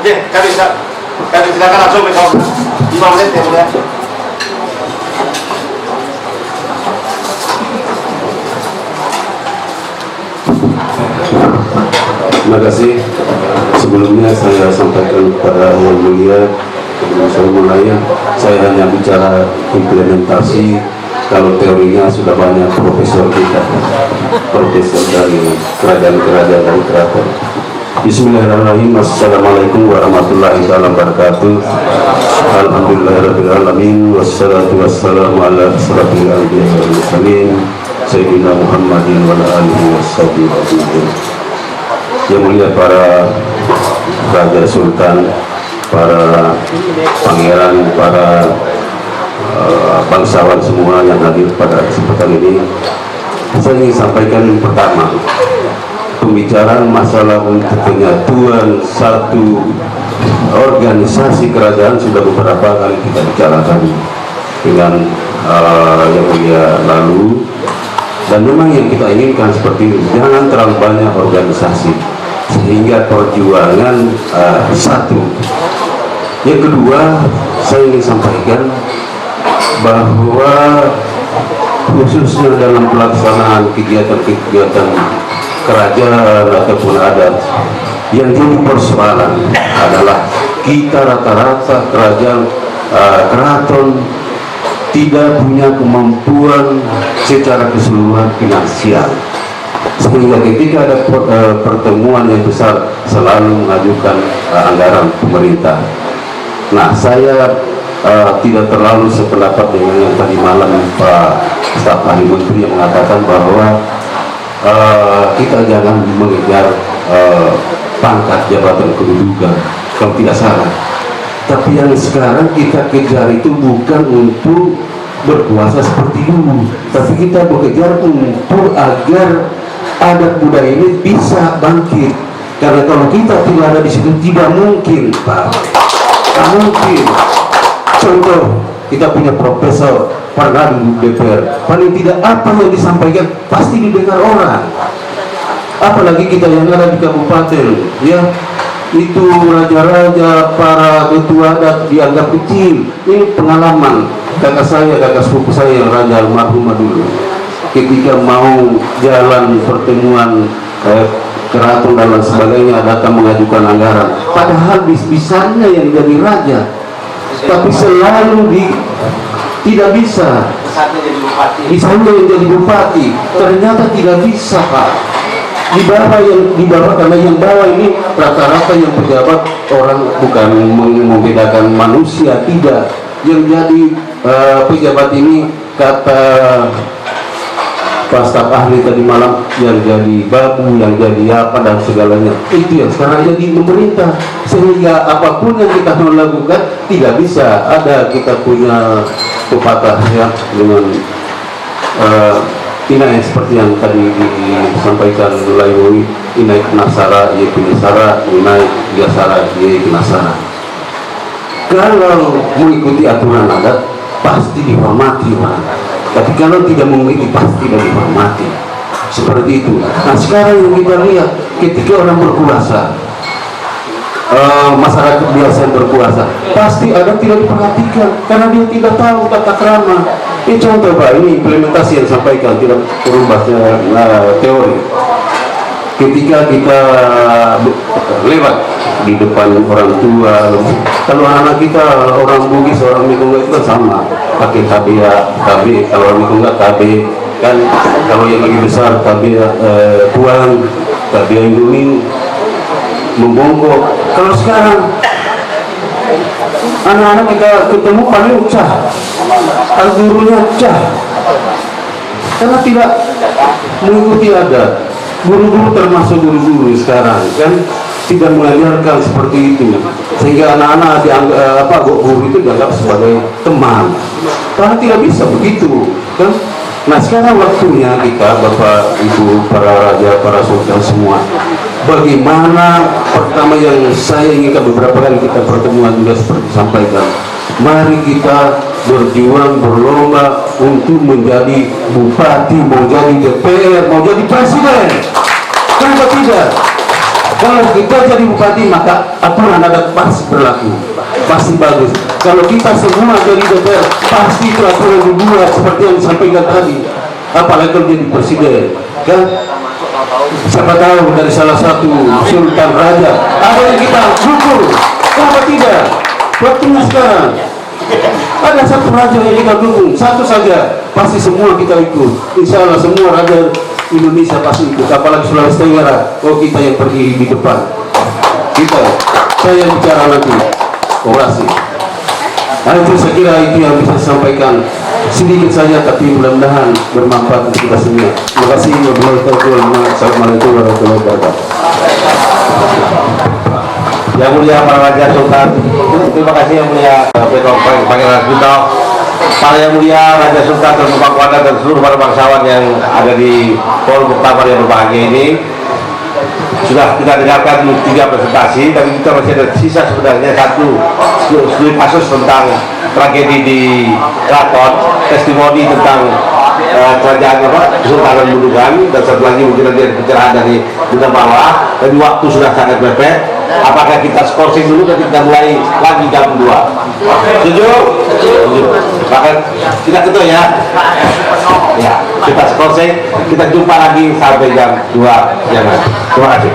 Oke, kami silakan langsung ke 5 menit ya mulia. Terima kasih. Sebelumnya saya sampaikan kepada Yang Mulia, sebelum saya mulai, saya hanya bicara implementasi. Kalau teorinya sudah banyak profesor kita, profesor dari kerajaan-kerajaan dan keraton. Bismillahirrahmanirrahim. Assalamualaikum warahmatullahi wabarakatuh. Alhamdulillahirrahmanirrahim. Wassalatu wassalamu ala asrafil anbiya wal mursalin Sayyidina Muhammadin wa ala alihi washabihi. Yang mulia para raja sultan, para pangeran, para bangsawan semua yang hadir pada kesempatan ini, saya ingin sampaikan yang pertama, pembicaraan masalah untuk penyatuan satu organisasi kerajaan sudah beberapa kali kita bicarakan dengan yang mulia lalu, dan memang yang kita inginkan seperti itu, jangan terlalu banyak organisasi sehingga perjuangan satu. Yang kedua, saya ingin sampaikan bahwa khususnya dalam pelaksanaan kegiatan-kegiatan kerajaan ataupun adat, yang jadi persoalan adalah kita rata-rata kerajaan keraton tidak punya kemampuan secara keseluruhan finansial, sehingga ketika ada pertemuan yang besar selalu mengajukan anggaran pemerintah. Nah, saya tidak terlalu sependapat dengan yang tadi malam Pak Staf Ahli Menteri yang mengatakan bahwa kita jangan mengejar pangkat jabatan kedudukan, kalau tidak salah. Tapi yang sekarang kita kejar itu bukan untuk berkuasa seperti dulu, tapi kita bekerja untuk agar adat budaya ini bisa bangkit. Karena kalau kita tidak ada di situ, tidak mungkin, Pak. Tidak mungkin. Contoh, kita punya profesor pernah di DPR, paling tidak apa yang disampaikan pasti didengar orang. Apalagi kita yang ada di kabupaten, ya, itu raja-raja, para ketua adat dianggap kecil. Ini pengalaman kakak sepupu saya yang raja almarhum dulu, ketika mau jalan pertemuan keraton dan lain sebagainya, datang mengajukan anggaran, padahal bisanya yang jadi raja, tapi selalu tidak bisa. Bisanya yang jadi bupati, ternyata tidak bisa, Pak. Di bawah karena yang bawah ini rata-rata yang pejabat orang, bukan membedakan manusia, tidak. Yang jadi pejabat ini, kata Pak Staf Ahli tadi malam, yang jadi babu, yang jadi apa dan segalanya, itu yang sekarang jadi pemerintah. Sehingga apapun yang kita mau lakukan tidak bisa. Ada, kita punya pepatah ya dengan inai seperti yang tadi disampaikan Layowi, inai penasara ye penasara, inai biasara ye penasara. Kalau mengikuti aturan adat pasti dihormati, Pak. Tapi kalau tidak mengikuti pasti tidak dihormati. Seperti itu. Nah, sekarang yang kita lihat, ketika orang berkuasa, masyarakat biasa yang berkuasa, pasti ada tidak diperhatikan karena dia tidak tahu tata krama. Ini contoh, Pak, ini implementasi yang sampaikan, tidak berubah teori. Ketika kita lewat di depan orang tua, kalau anak kita orang Bugis, orang Mikunga itu kan sama, pakai tabia, kalau orang Mikunga tabe, kan kalau yang lebih besar tabia puang, tabia Indomie, membongkok. Kalau sekarang anak-anak kita ketemu paling cah, kalau gurunya cah, karena tidak mengikuti adat. Guru-guru termasuk guru-guru sekarang kan tidak mengajarkan seperti itu, sehingga anak-anak dianggap guru itu dianggap sebagai teman. Karena tidak bisa begitu kan. Nah, sekarang waktunya kita, Bapak, Ibu, para raja, para sultan semua, bagaimana pertama yang saya inginkan, beberapa kali kita pertemuan juga seperti disampaikan, mari kita berjuang, berlomba untuk menjadi bupati, mau jadi DPR, mau jadi presiden. Kenapa tidak? Kalau kita jadi bupati maka aturan adat pasti berlaku, pasti bagus. Kalau kita semua jadi DPR pasti itu aturan dibuat seperti yang disampaikan tadi. Apalagi kalau jadi presiden, kan? Siapa tahu dari salah satu sultan raja ada yang kita syukur, kenapa tidak? Waktunya sekarang ada satu raja yang kita dukung, satu saja, pasti semua kita ikut. Insya Allah semua raja Indonesia pasti ikut, apalagi Sulawesi Tenggara. Oh, kita yang pergi di depan, saya yang bicara nanti orasi. Nah, itu saya kira itu yang bisa disampaikan, sedikit saja tapi mudah-mudahan bermanfaat untuk kita semua. Terima kasih. Assalamualaikum warahmatullahi wabarakatuh. Yang mulia para raja sultan, terima kasih yang mulia Pangeran Kuto, para yang mulia raja sultan dan Bapak Wanda dan seluruh para bangsawan yang ada di forum muktamar yang berbahagia ini. Sudah kita dengarkan 3 presentasi, tapi kita masih ada sisa sebenarnya satu studi kasus tentang tragedi di Keraton, testimoni tentang kerajaan Kesultanan Bulungan, dan satu lagi mungkin nanti ada pencerahan dari Bunda Marwah. Tapi waktu sudah sangat mepet. Apakah kita skorsing dulu dan kita mulai lagi jam 2? Setuju? Bahkan kita ketua ya. Ya, kita skorsing, kita jumpa lagi sampai jam 2 siang. Terima kasih.